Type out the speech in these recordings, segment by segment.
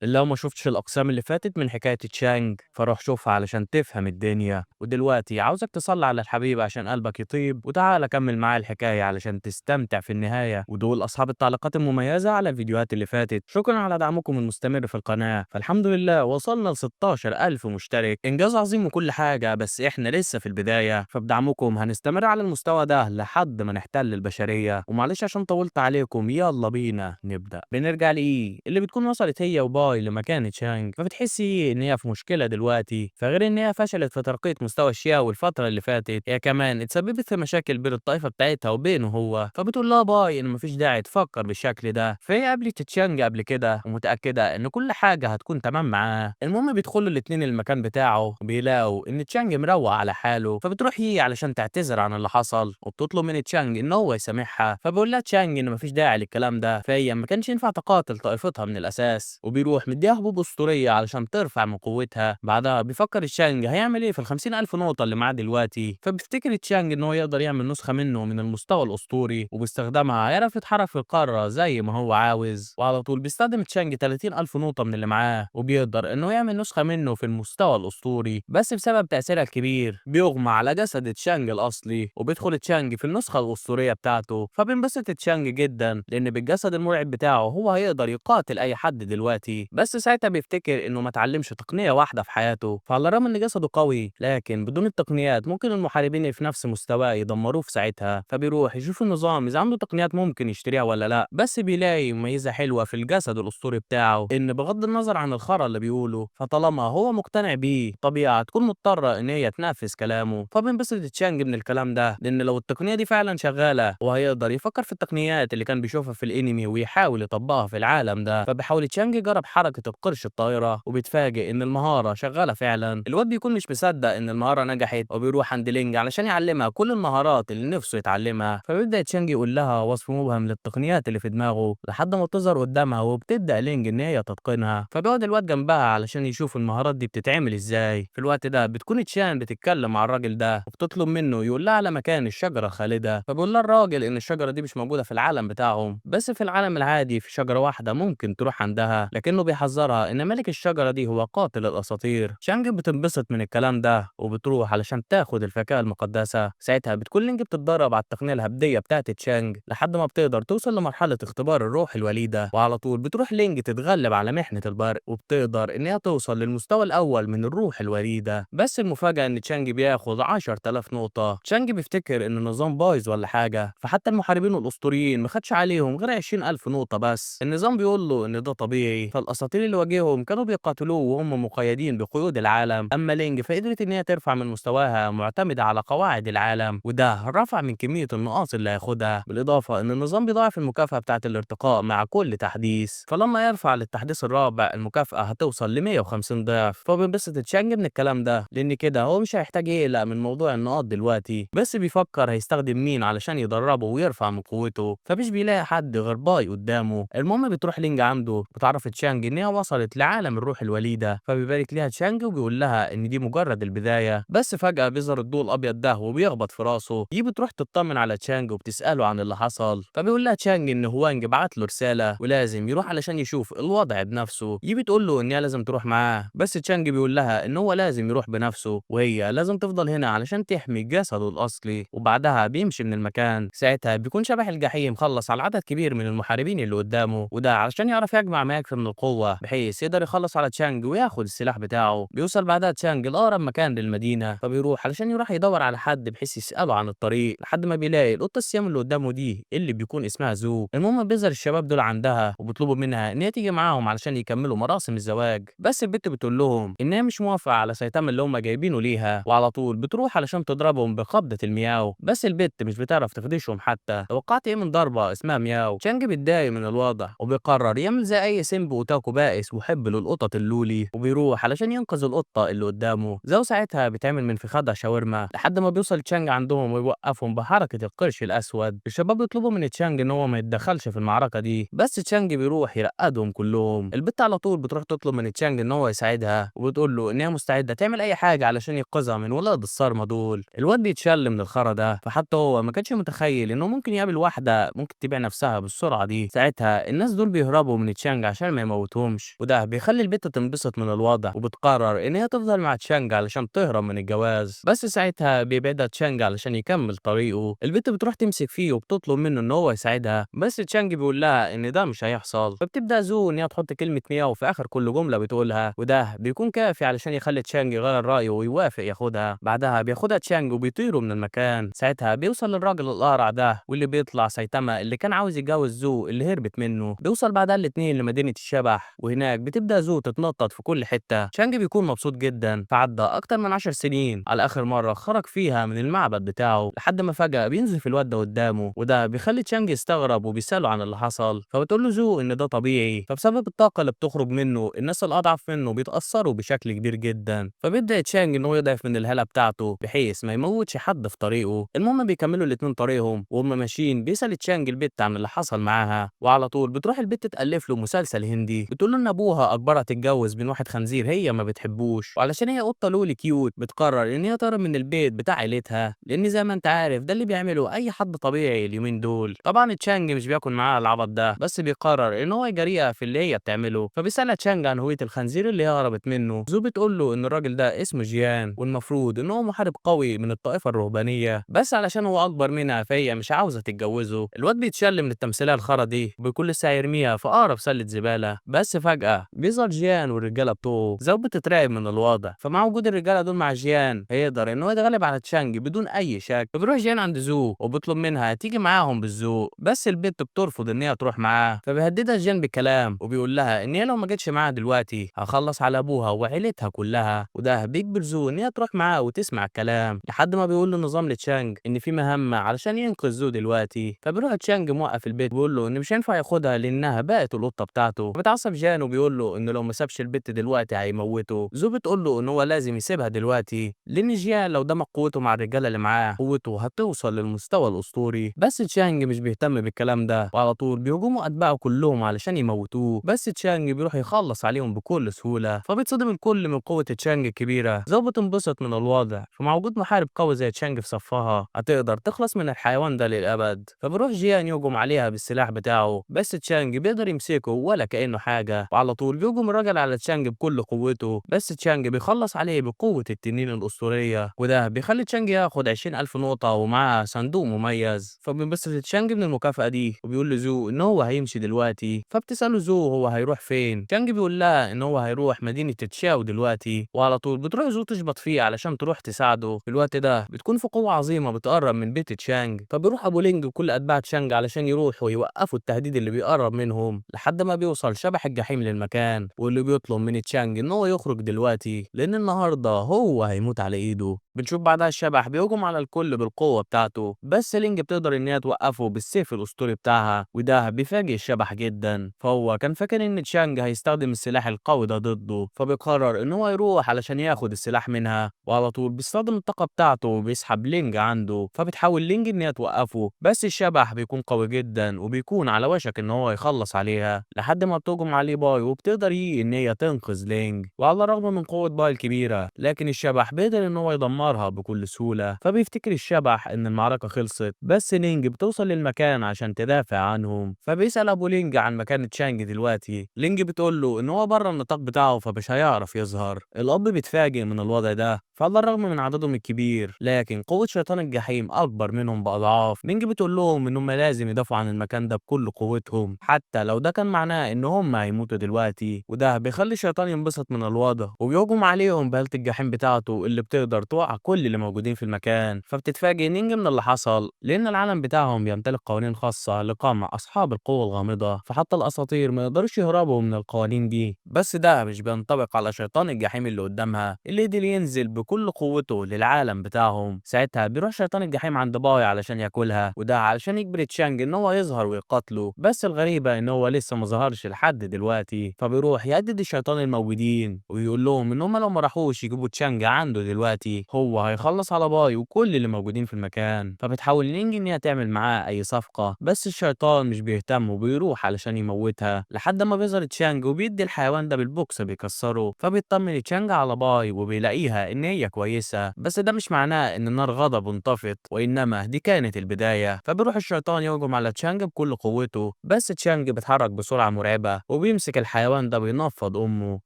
لو ما شفتش الأقسام اللي فاتت من حكاية تشانج فروح شوفها علشان تفهم الدنيا. ودلوقتي عاوزك تصلي على الحبيب عشان قلبك يطيب وتعالى كمل معايا الحكاية علشان تستمتع في النهاية. ودول أصحاب التعليقات المميزة على الفيديوهات اللي فاتت، شكرا على دعمكم المستمر في القناة. فالحمد لله وصلنا ل 16 ألف مشترك، إنجاز عظيم وكل حاجة، بس إحنا لسه في البداية. فبدعمكم هنستمر على المستوى ده لحد ما نحتل البشرية. ومعلش عشان طولت عليكم، يلا بينا نبدأ. بنرجع لإيه اللي بتكون وصلت هي وباي لمكان تشانج، فبتحسي إن هي في مشكلة دلوقتي. فغير إن هي فشلت في ترقية مستوى الشياو الفترة اللي فاتت، هي كمان اتسببت في مشاكل بين الطائفة بتاعتها وبينه هو. فبتقول لها باي إن مفيش داعي تفكر بالشكل ده. فهي قابلت تشانج قبل كده ومتأكدة إن كل حاجة هتكون تمام معاه. المهم بيدخلوا الاتنين المكان بتاعه وبيلاقوا إن تشانج مروق على حاله. فبتروح هي علشان تعتذر عن اللي حصل وبتطلب من تشانج إن هو يسامحها. فبيقول لها تشانج إن مفيش داعي للكلام ده، فهي ما كانش ينفع تقاتل طائفتها من الأساس. وبيروح مديها حبوب أسطورية علشان ترفع من قوتها. بعدها بيفكر تشانج هيعمل إيه في ال50 ألف نقطة اللي معاه دلوقتي. فبيفتكر تشانج إن هو يقدر يعمل نسخة منه من المستوى الأسطوري، وباستخدامها هيعرف يتحرك في القارة زي ما هو عاوز. وعلى طول بيستخدم تشانج 30 ألف نقطة من اللي معاه، وبيقدر إنه يعمل نسخة منه في المستوى الأسطوري. بس بسبب تأثيرها الكبير بيغمى على جسد تشانج الأصلي، وبيدخل تشانج في النسخة الأسطورية بتاعته. فبينبسط تشانج جدا لأن بالجسد المرعب بتاعه هو هيقدر يقاتل أي حد دلوقتي. بس ساعتها بيفتكر إنه ما اتعلمش تقنية واحدة في حياته. فعلى الرغم إن جسده قوي، لكن بدون التقنيات ممكن المحاربين اللي في نفس مستواه يدمروه في ساعتها. فبيروح يشوف النظام إذا عنده تقنيات ممكن يشتريها ولا لا. بس بيلاقي ميزة حلوة في الجسد الأسطوري بتاعه، إن بغض النظر عن الخرا اللي بيقوله، فطالما هو مقتنع بيه طبيعة تكون مضطرة إن هي تنفذ كلامه. فبينبسط تشانج من الكلام ده، لأن لو التقنية دي فعلا شغالة وهيقدر يفكر في التقنيات اللي كان بيشوفها في الانمي ويحاول يطبقها في العالم ده. فبيحاول تشانج يجرب حركة القرش الطايرة، وبيتفاجئ إن المهارة شغالة فعلا. الواد بيكون مش مصدق إن المهارة نجحت، وبيروح عند لينج علشان يعلمها كل المهارات اللي نفسه يتعلمها. فبيبدأ تشانج يقول لها وصف مبهم للتقنيات اللي في دماغه لحد ما بتظهر قدامها، وبتبدأ لينج إن هي تتقنها. فبيقعد الواد جنبها علشان يشوف المهارات دي بتتعمل إزاي. في الوقت ده بتكون تشان بتتكلم مع الراجل ده وبتطلب منه يقول لها على مكان الشجرة الخالدة. فبيقول لها الراجل إن الشجرة دي مش موجودة في العالم بتاعهم، بس في العالم العادي في شجرة واحدة ممكن تروح عندها، لكنه بيحذرها إن ملك الشجرة دي هو قاتل الأساطير. شانج بتنبسط من الكلام ده وبتروح علشان تاخد الفاكهة المقدسة. ساعتها بتكون لينج بتتدرب على التقنية الهبدية بتاعت تشانج لحد ما بتقدر توصل لمرحلة اختبار الروح الوليدة. وعلى طول بتروح لينج تتغلب على محنة البرق، وبتقدر إن هي توصل للمستوى الأول من الروح الوليدة. بس المفاجأة إن تشانج بياخد 10,000 نقطة. تشانج بيفتكر إن النظام بايظ ولا حاجة، فحتى المحاربين الأسطوريين ما خدش عليهم غير 20,000 نقطة بس. النظام بيقول له إن ده طبيعي، فالأساطير اللي واجههم كانوا بيقاتلوه وهم مقيدين بقيود العالم. أما لينج فقدرت إن هي ترفع من مستواها معتمدة على قواعد العالم، وده رفع من كمية النقاط اللي هياخدها. بالإضافة إن النظام بيضاعف المكافأة بتاعة الارتقاء مع كل تحديث، فلما يرفع للتحديث الرابع المكافأة هتوصل ل 150 ضعف. فبينبسط تشانج من الكلام ده، لأن كده هو مش هيحتاج يقلق من موضوع النقاط دلوقتي، بس بيفكر هيستخدم مين علشان يدربه ويرفع من قوته. فمش بيلاقي حد غير باي قدامه. المهم بتروح لينج عنده، بتعرف تشانج ان هي وصلت لعالم الروح الوليده. فبيبارك ليها تشانج وبيقول لها ان دي مجرد البدايه. بس فجاه بيظهر الضوء الابيض ده وبيخبط في راسه. دي بتروح تطمن على تشانج وبتساله عن اللي حصل. فبيقول لها تشانج ان هوانج بعت له رساله ولازم يروح علشان يشوف الوضع بنفسه. دي بتقول له ان هي لازم تروح معاه، بس تشانج بيقول لها ان هو لازم يروح بنفسه وهي لازم تفضل هنا علشان تحمي جسده الاصلي. وبعدها بيمشي من المكان. ساعتها بيكون شبح الجحيم خلص على عدد كبير من المحاربين اللي قدامه، وده علشان يعرف يجمع ما يكفي من القوه بحيث يقدر يخلص على تشانج وياخد السلاح بتاعه. بيوصل بعدها تشانج لاقرب مكان للمدينه، فبيروح علشان يروح يدور على حد بحيث يساله عن الطريق لحد ما بيلاقي القطه السيام اللي قدامه دي اللي بيكون اسمها زو. المهم بيظهر الشباب دول عندها وبيطلبوا منها ان هي تيجي معاهم علشان يكملوا مراسم الزواج. بس البت بتقول لهم ان هي مش موافقه على سيتم اللي هم جايبينه ليها، وعلى طول بتروح علشان تضربهم بقبضه المياو. بس البت مش بتعرف تخدشهم حتى. توقعت ايه من ضربه اسمها مياو؟ تشانج بيتضايق من الوضع وبيقرر يعمل زي اي سيمب اوتاكو بائس محب للقطط اللولي، وبيروح علشان ينقذ القطه اللي قدامه. زو ساعتها بتعمل من فخادها شاورما لحد ما بيوصل تشانج عندهم ويوقفهم بحركه القرش الاسود. الشباب بيطلبوا من تشانج ان هو ما يتدخلش في المعركه دي، بس تشانج بيروح يرقدهم كلهم. البت على طول بتروح تطلب من تشانج ان هو يساعدها، وبتقول له ان هي مستعده تعمل اي حاجه علشان ينقذها من ولاد الصارمه دول. الواد بيتشل من الخرا ده، فحتى هو ما كانش متخيل انه ممكن يقابل واحده ممكن تبيع نفسها بالسرعه دي. ساعتها الناس دول بيهربوا من تشانج عشان ما يموتهمش، وده بيخلي البت تنبسط من الوضع وبتقرر ان هي تفضل مع تشانج علشان تهرب من الجواز. بس ساعتها بيبعدها تشانج علشان يكمل طريقه. البت بتروح تمسك فيه وبتطلب منه ان هو يساعدها، بس تشانج بيقول لها ان ده مش هيحصل. فبتبدا زو ان هي تحط كلمه مياو في اخر كل جمله بتقولها، وده بيكون كافي علشان يخلي تشانج يغير رايه ويوافق ياخدها. بعدها بياخدها تشانج وبيطيروا من المكان. ساعتها بيوصل للراجل القارع ده واللي بيطلع سايتاما اللي كان عاوز يتجوز زو اللي هربت منه. بيوصل بعدها الاتنين لمدينه الشبح، وهناك بتبدا زو تتنطط في كل حته. تشانج بيكون مبسوط جدا، فعدى اكتر من 10 سنين على اخر مره خرج فيها من المعبد بتاعه، لحد ما فجاه بينزف الواد ده قدامه، وده بيخلي تشانج يستغرب وبيساله عن اللي حصل. فبتقول له زو ان ده طبيعي، فبسبب الطاقه اللي بتخرج منه الناس الاضعف منه بيتاثروا بشكل كبير جدا. فبيبدا تشانج ان هو يضعف من الهاله بتاعته بحيث ما يموتش حد في طريقه. المهم بيكملوا الاتنين طريقهم، وهم ماشيين بيسال تشانج البت عن اللي حصل معاها، وعلى طول بتروح البت تالف له مسلسل هندي. بتقول له ان ابوها اجبرها تتجوز من واحد خنزير هي ما بتحبوش، وعلشان هي قطه لولي كيوت بتقرر ان هي تهرب من البيت بتاع عيلتها، لان زي ما انت عارف ده اللي بيعمله اي حد طبيعي اليومين دول. طبعا تشانج مش بياكل معاها العبط ده، بس بيقرر ان هو يجاريها في اللي هي بتعمله. فبيسالها تشانج عن هويه الخنزير اللي هي هربت منه. زو بتقول له ان الراجل ده اسمه جيان، والمفروض ان هو محارب قوي من الطائفه الرهبانيه، بس علشان هو اكبر منها فهي مش عاوزه تتجوزه. الواد بيتشل من التمثيليه الخرا دي وبيكون لسه هيرميها في اقرب سله زباله، بس فجاه بيظهر جيان والرجاله بتوعه. زو بتترعب من الوضع، فمع وجود الرجاله دول مع جيان هيقدر ان هو يتغلب على تشانج بدون اي شك. فبيروح جيان عند زو وبيطلب منها تيجي معاهم بالذوق، بس البت بترفض ان هي تروح معاه. فبيهددها جيان بالكلام وبيقول لها ان هي لو ما جتش معاها دلوقتي هخلص على ابوها وعيلتها كلها. وده بيجبر زو ان هي تروح معاه وتسمع الكلام، لحد ما بيقول له نظام لتشانج ان في مهمه علشان ينقذ زو دلوقتي. فبيروح تشانج موقف البيت وبيقول له ان مش هينفع ياخدها لانها بقت القطه بتاعته. بتعصب جيان وبيقول له انه لو ما سابش البت دلوقتي هيموته. زو بتقول له ان هو لازم يسيبها دلوقتي، لان جيان لو دمج قوته مع الرجاله اللي معاه قوته هتوصل للمستوى الاسطوري. بس تشانج مش بيهتم بالكلام ده، وعلى طول بيهجموا اتباعه كلهم علشان يموتوه. بس تشانج بيروح يخلص عليهم بكل سهوله. فبيتصدم الكل من قوه تشانج الكبيره. زو بتنبسط من الوضع، فمع وجود محارب قوي زي تشانج في صفها هتقدر تخلص من الحيوان ده للابد. فبيروح جيان يهجم عليها بالسلاح بتاعه، بس تشانج بيقدر يمسكه ولا كانه حاجه. وعلى طول بيهجم الراجل على تشانج بكل قوته، بس تشانج بيخلص عليه بقوه التنين الاسطوريه، وده بيخلي تشانج ياخد 20,000 نقطه ومعاه صندوق مميز. فبينبسط تشانج من المكافاه دي وبيقول لزو ان هو هيمشي دلوقتي. فبتساله زو هو هيروح فين. تشانج بيقول لها ان هو هيروح مدينه تشاو دلوقتي، وعلى طول بتروح زو تشبط فيه علشان تروح تساعده. في الوقت ده بتكون في قوه عظيمه بتقرب من بيت تشانج، فبيروح ابو لينج وكل اتباع تشانج علشان يروحوا يوقفوا التهديد اللي بيقرب منهم، لحد ما بيوصل شبح الجحيم للمكان واللي بيطلب من تشانج ان هو يخرج دلوقتي لان النهارده هو هيموت على ايده. بنشوف بعدها الشبح بيهجم على الكل بالقوه بتاعته، بس لينج بتقدر ان هي توقفه بالسيف الاسطوري بتاعها، وده بيفاجئ الشبح جدا. فهو كان فاكر ان تشانج هيستخدم السلاح القوي ده ضده، فبيقرر ان هو يروح علشان ياخد السلاح منها، وعلى طول بيستخدم الطاقه بتاعته وبيسحب لينج عنده. فبتحاول لينج ان هي توقفه، بس الشبح بيكون قوي جدا وبيكون على وشك ان هو يخلص عليها، لحد ما بتهجم عليه باي وبتقدر ان هي تنقذ لينج. وعلى الرغم من قوه باي الكبيره لكن الشبح بيقدر ان هو يدمرها بكل سهوله. فبيفتكر الشبح ان المعركه خلصت، بس لينج بتوصل للمكان عشان تدافع عنهم. فبيسال ابو لينج عن مكان تشانج دلوقتي. لينج بتقول له ان هو بره النطاق بتاعه فمش هيعرف يظهر. الاب بيتفاجئ من الوضع ده، فعلى الرغم من عددهم الكبير لكن قوه شيطان الجحيم اكبر منهم باضعاف. لينج بتقول لهم ان هم لازم يدافعوا عن المكان ده بكل قوتهم، حتى لو ده كان معناه ان هم هيموتوا دلوقتي. وده بيخلي الشيطان ينبسط من الوضع وبيهجم عليهم بهالة الجحيم بتاعته اللي بتقدر توقع كل اللي موجودين في المكان. فبتتفاجئ نينج من اللي حصل، لان العالم بتاعهم بيمتلك قوانين خاصه لقمع اصحاب القوه الغامضه، فحتى الاساطير ما يقدروش يهربوا من القوانين دي. بس ده مش بينطبق على شيطان الجحيم اللي قدامها اللي قدر ينزل بكل قوته للعالم بتاعهم. ساعتها بيروح شيطان الجحيم عند باي علشان ياكلها، وده علشان يجبر تشانج ان هو يظهر ويقاتله. بس الغريبه ان هو لسه ما ظهرش لحد دلوقتي. فبيروح يهدد الشيطان الموجودين ويقول لهم ان هم لو ما راحوش يجيبوا تشانج عنده دلوقتي بقوة هيخلص على باي وكل اللي موجودين في المكان، فبتحاول نينجي إن هي تعمل معاه أي صفقة، بس الشيطان مش بيهتم وبيروح علشان يموتها لحد ما بيظهر تشانج وبيدي الحيوان ده بالبوكس بيكسره، فبيطمن تشانج على باي وبيلاقيها إن هي كويسة، بس ده مش معناه إن نار غضبه انطفت، وإنما دي كانت البداية. فبيروح الشيطان يهجم على تشانج بكل قوته، بس تشانج بيتحرك بسرعة مرعبة وبيمسك الحيوان ده بينفض أمه.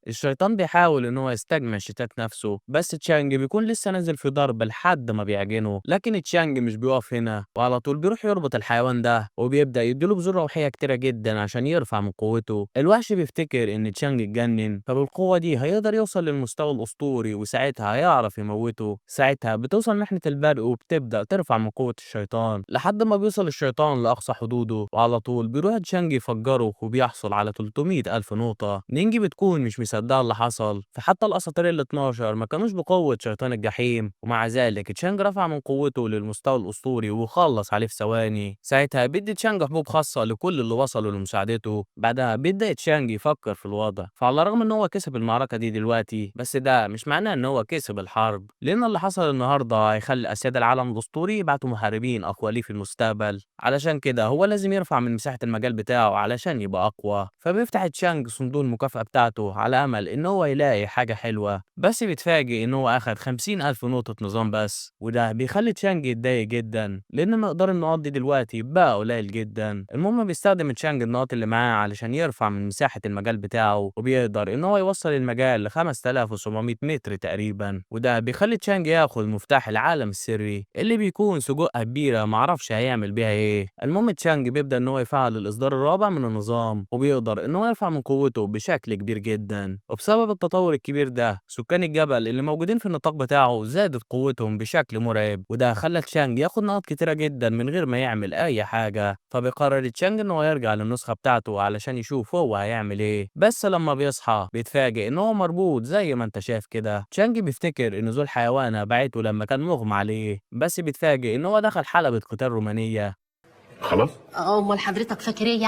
الشيطان بيحاول إن هو يستجمع شتات نفسه، بس تشانج بيكون لسه نازل في ضرب لحد ما بيعجنه، لكن تشانج مش بيقف هنا وعلى طول بيروح يربط الحيوان ده وبيبدأ يديله بذور روحية كتيرة جدا عشان يرفع من قوته. الوحش بيفتكر إن تشانج اتجنن، فبالقوة دي هيقدر يوصل للمستوى الأسطوري وساعتها هيعرف يموته. ساعتها بتوصل ناحية البرق وبتبدأ ترفع من قوة الشيطان لحد ما بيوصل الشيطان لأقصى حدوده، وعلى طول بيروح تشانج يفجره وبيحصل على 300 ألف نقطة. نينجي بتكون مش مصدقة اللي حصل، فحتى الأساطير ال 12 ما كانوش بقوة شيطان الجحيم، ومع ذلك تشانج رفع من قوته للمستوى الأسطوري وخلص عليه في ثواني. ساعتها بيدي تشانج حبوب خاصة لكل اللي وصلوا لمساعدته. بعدها بيبدأ تشانج يفكر في الوضع، فعلى الرغم ان هو كسب المعركة دي دلوقتي، بس ده مش معناه ان هو كسب الحرب، لان اللي حصل النهارده هيخلي اسياد العالم الاسطوري يبعتوا محاربين اقوى ليه في المستقبل. علشان كده هو لازم يرفع من مساحة المجال بتاعه علشان يبقى اقوى. فبيفتح تشانج صندوق المكافأة بتاعته على امل ان هو يلاقي حاجة حلوة، بس بيتفاجئ ان هو اخد 50 الف نقطة نظام بس، وده بيخلي تشانج يتضايق جدا لان مقدار النقاط دي دلوقتي بقى قليل جدا. المهم بيستخدم تشانج النقاط اللي معاه علشان يرفع من مساحة المجال بتاعه، وبيقدر ان هو يوصل المجال ل 5700 متر تقريبا، وده بيخلي تشانج ياخد مفتاح العالم السري اللي بيكون سجوقة كبيرة معرفش هيعمل بيها ايه. المهم تشانج بيبدأ ان هو يفعل الاصدار الرابع من النظام، وبيقدر ان هو يرفع من قوته بشكل كبير جدا، وبسبب التطور الكبير ده سكان الجبل اللي موجودين في النطاق بتاعه زادت قوتهم بشكل مرعب، وده خلى تشانج ياخد نقاط كتيرة جدا من غير ما يعمل اي حاجة. فبيقرر تشانج ان هو يرجع للنسخة بتاعته علشان يشوف هو هيعمل ايه، بس لما بيصحى بيتفاجئ ان هو مربوط زي ما انت شايف كده. تشانج بيفتكر ان ذو الحيوانة بعته لما كان مغمى عليه، بس بيتفاجئ ان هو دخل حلبة قتال رومانية. خلاص. امال حضرتك فاكر ايه يعني؟